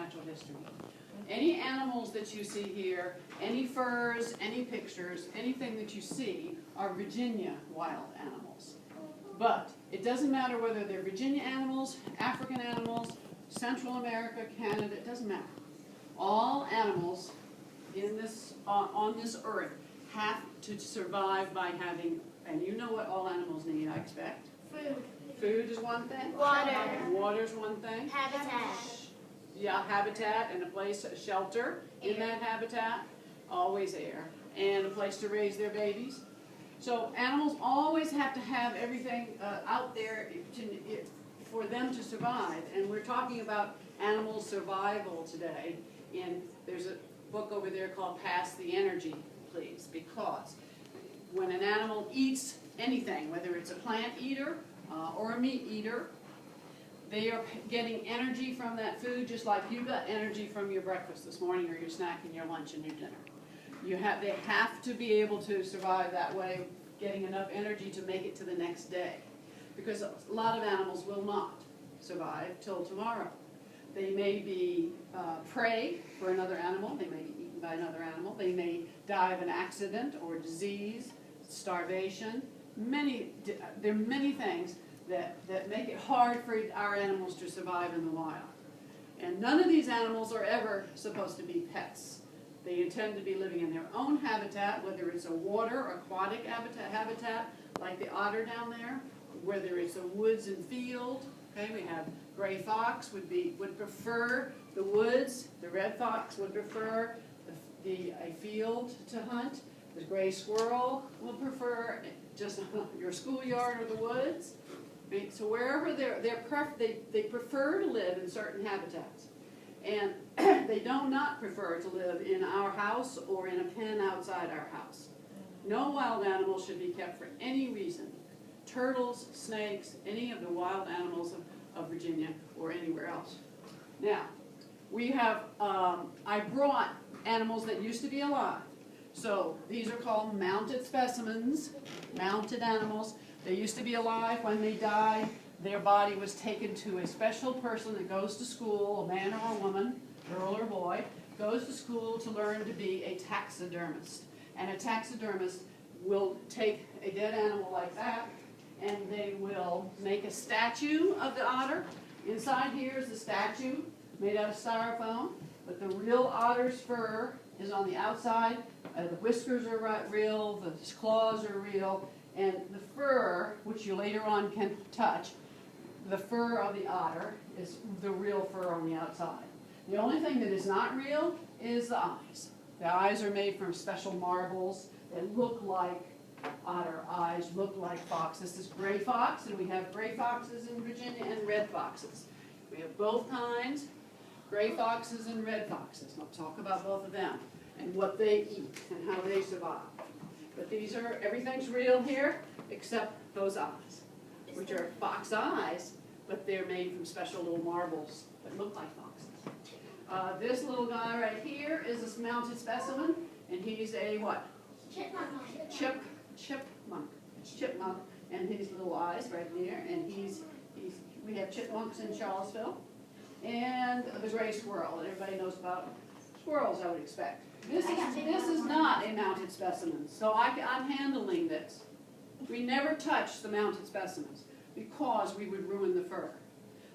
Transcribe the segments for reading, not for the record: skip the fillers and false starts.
natural history. Any animals that you see here, any furs, any pictures, anything that you see are Virginia wild animals. But it doesn't matter whether they're Virginia animals, African animals, Central America, Canada, it doesn't matter. All animals in this, on this earth have to survive by having, and you know what all animals need, I expect. Food. Food is one thing. Water. Water's one thing. Habitat. Yeah, habitat and a place, a shelter in that habitat, always air, and a place to raise their babies. So animals always have to have everything out there for them to survive. And we're talking about animal survival today. And there's a book over there called Pass the Energy, Please, because when an animal eats anything, whether it's a plant eater or a meat eater, they are getting energy from that food just like you got energy from your breakfast this morning or your snack and your lunch and your dinner. They have to be able to survive that way, getting enough energy to make it to the next day. Because a lot of animals will not survive till tomorrow. They may be prey for another animal, they may be eaten by another animal, they may die of an accident or disease, starvation. There are many things that make it hard for our animals to survive in the wild. And none of these animals are ever supposed to be pets. They intend to be living in their own habitat, whether it's a water, aquatic habitat, like the otter down there, whether it's a woods and field. Okay, we have gray fox would prefer the woods. The red fox would prefer a field to hunt. The gray squirrel will prefer just your schoolyard or the woods. Right? So wherever they prefer to live in certain habitats. And they do not prefer to live in our house or in a pen outside our house. No wild animal should be kept for any reason. Turtles, snakes, any of the wild animals of Virginia or anywhere else. Now, we have, I brought animals that used to be alive. So these are called mounted specimens, mounted animals. They used to be alive. When they died, their body was taken to a special person that goes to school, a man or a woman, girl or boy, goes to school to learn to be a taxidermist. And a taxidermist will take a dead animal like that, and they will make a statue of the otter. Inside here is the statue made out of styrofoam, but the real otter's fur is on the outside. The whiskers are real, the claws are real, and the fur, which you later on can touch, the fur of the otter is the real fur on the outside. The only thing that is not real is the eyes. The eyes are made from special marbles that look like otter eyes, look like fox. This is gray fox, and we have gray foxes in Virginia and red foxes. We have both kinds, gray foxes and red foxes. I'll talk about both of them and what they eat and how they survive. But these are, everything's real here except those eyes, which are fox eyes, but they're made from special little marbles that look like foxes. This little guy right here is a mounted specimen, and he's a what? Chipmunk, and his little eyes right there, and we have chipmunks in Charlottesville, and the gray squirrel. Everybody knows about squirrels, I would expect. This is not a mounted specimen, so I'm handling this. We never touch the mounted specimens because we would ruin the fur.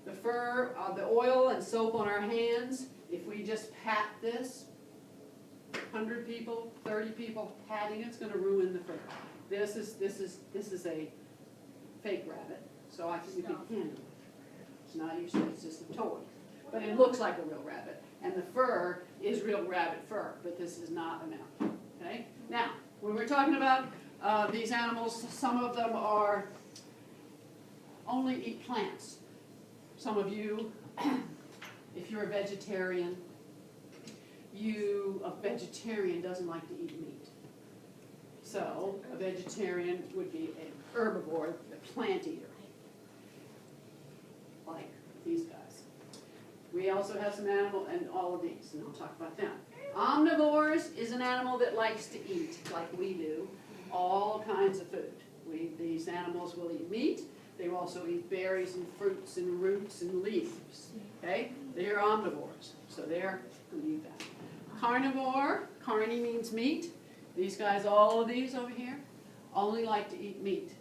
The fur, the oil and soap on our hands, if we just pat this, 100 people, 30 people patting it's going to ruin the fur. This is a fake rabbit, so we can handle it. It's not usually, it's just a toy. But it looks like a real rabbit. And the fur is real rabbit fur, but this is not a mountain. Okay? Now, when we're talking about these animals, some of them only eat plants. Some of you, if you're a vegetarian, a vegetarian doesn't like to eat meat. So a vegetarian would be an herbivore, a plant eater, like these guys. We also have some animal, and all of these, and I'll talk about them. Omnivores is an animal that likes to eat, like we do, all kinds of food. These animals will eat meat, They also eat berries and fruits and roots and leaves. Okay? They're omnivores, so they're going to eat that. Carnivore, carni means meat. These guys, all of these over here, only like to eat meat.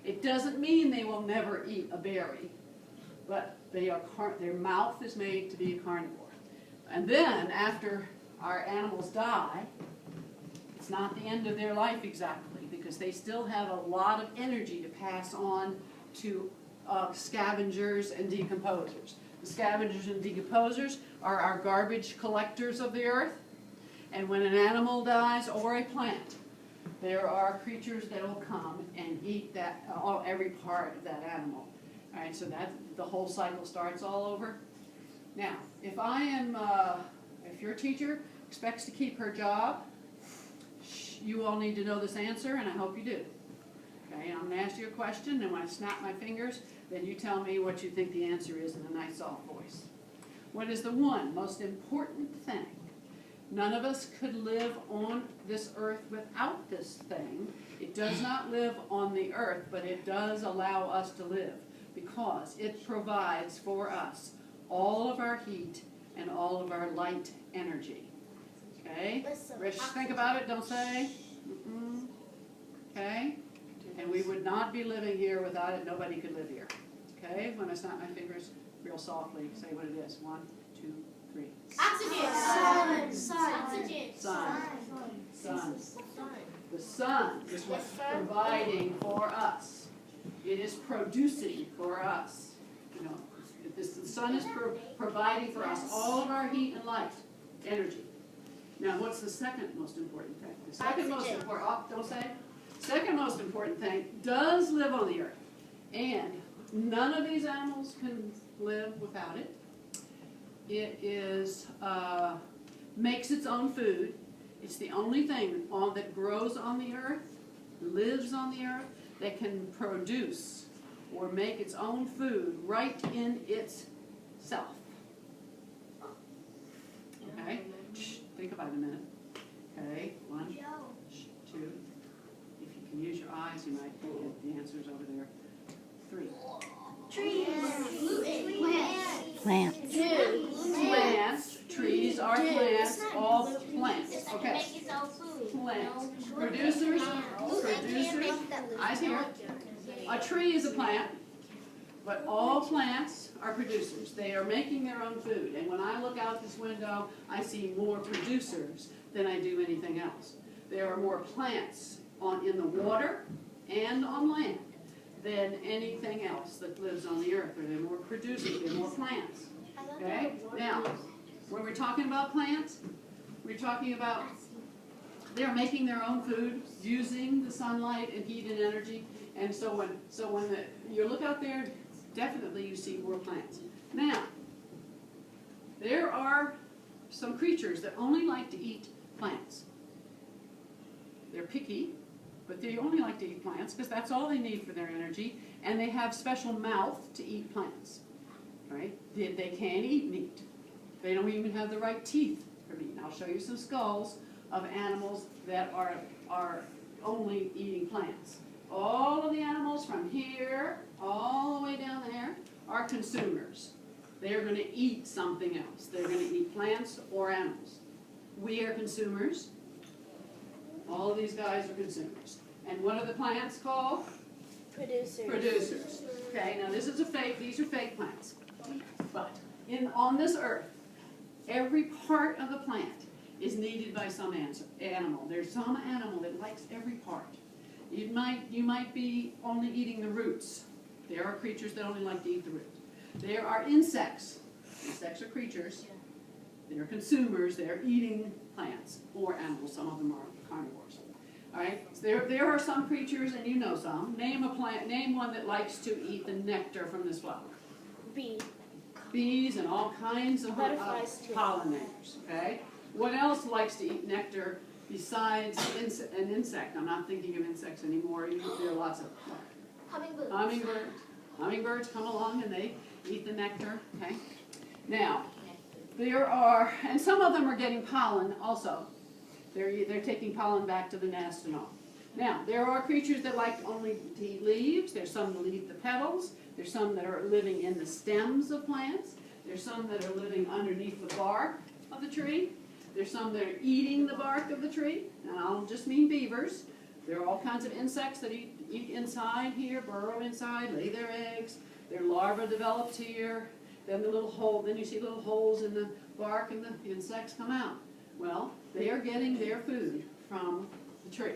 It doesn't mean they will never eat a berry, but their mouth is made to be a carnivore. And then, after our animals die, it's not the end of their life exactly, because they still have a lot of energy to pass on to scavengers and decomposers. The scavengers and decomposers are our garbage collectors of the earth. And when an animal dies or a plant, there are creatures that will come and eat that every part of that animal. All right, so that the whole cycle starts all over. Now, if your teacher expects to keep her job, you all need to know this answer, and I hope you do. Okay, I'm going to ask you a question, and when I snap my fingers, then you tell me what you think the answer is in a nice soft voice. What is the one most important thing? None of us could live on this earth without this thing. It does not live on the earth, but it does allow us to live because it provides for us all of our heat and all of our light energy. Okay? Rich, think about it, don't say. Okay? And we would not be living here without it. Nobody could live here. Okay? When I snap my fingers real softly, say what it is. 1, 2, 3. Oxygen. Sun. The sun is what's providing for us. It is producing for us. You know, the sun is providing for us all of our heat and light, energy. Now, what's the second most important thing? The second most important, don't say. Second most important thing does live on the earth, and none of these animals can live without it. It makes its own food. It's the only thing that grows on the earth, lives on the earth, that can produce or make its own food right in itself. Okay? Think about it a minute. Okay, 1, 2. If you can use your eyes, you might get the answers over there. 3. Plants. Plants. Trees are plants. All plants. Okay. Plants. Producers. Eyes here. A tree is a plant, but all plants are producers. They are making their own food. And when I look out this window, I see more producers than I do anything else. There are more plants in the water and on land than anything else that lives on the earth. There are more producers, there are more plants. Okay? Now, when we're talking about plants, we're talking about they're making their own food using the sunlight and heat and energy. And so when you look out there, definitely you see more plants. Now, there are some creatures that only like to eat plants. They're picky, but they only like to eat plants because that's all they need for their energy, and they have special mouth to eat plants. Right? They can't eat meat. They don't even have the right teeth for meat. And I'll show you some skulls of animals that are only eating plants. All of the animals from here all the way down there are consumers. They are going to eat something else. They're going to eat plants or animals. We are consumers. All of these guys are consumers. And what are the plants called? Producers. Okay, now this is these are fake plants. But on this earth, every part of the plant is needed by some animal. There's some animal that likes every part. You might be only eating the roots. There are creatures that only like to eat the roots. There are insects. Insects are creatures. They're consumers. They're eating plants or animals. Some of them are carnivores. All right. So there are some creatures, and you know some. Name a plant. Name one that likes to eat the nectar from this flower. Bees and all kinds of pollinators. Okay. What else likes to eat nectar besides an insect? I'm not thinking of insects anymore. There are lots of hummingbirds come along and they eat the nectar. Okay. Now, and some of them are getting pollen also. They're taking pollen back to the nest and all. Now, there are creatures that like only to eat leaves. There's some that eat the petals. There's some that are living in the stems of plants. There's some that are living underneath the bark of the tree. There's some that are eating the bark of the tree. And I don't just mean beavers. There are all kinds of insects that eat inside here, burrow inside, lay their eggs. Their larvae develops here. Then you see little holes in the bark and the insects come out. Well, they are getting their food from the tree.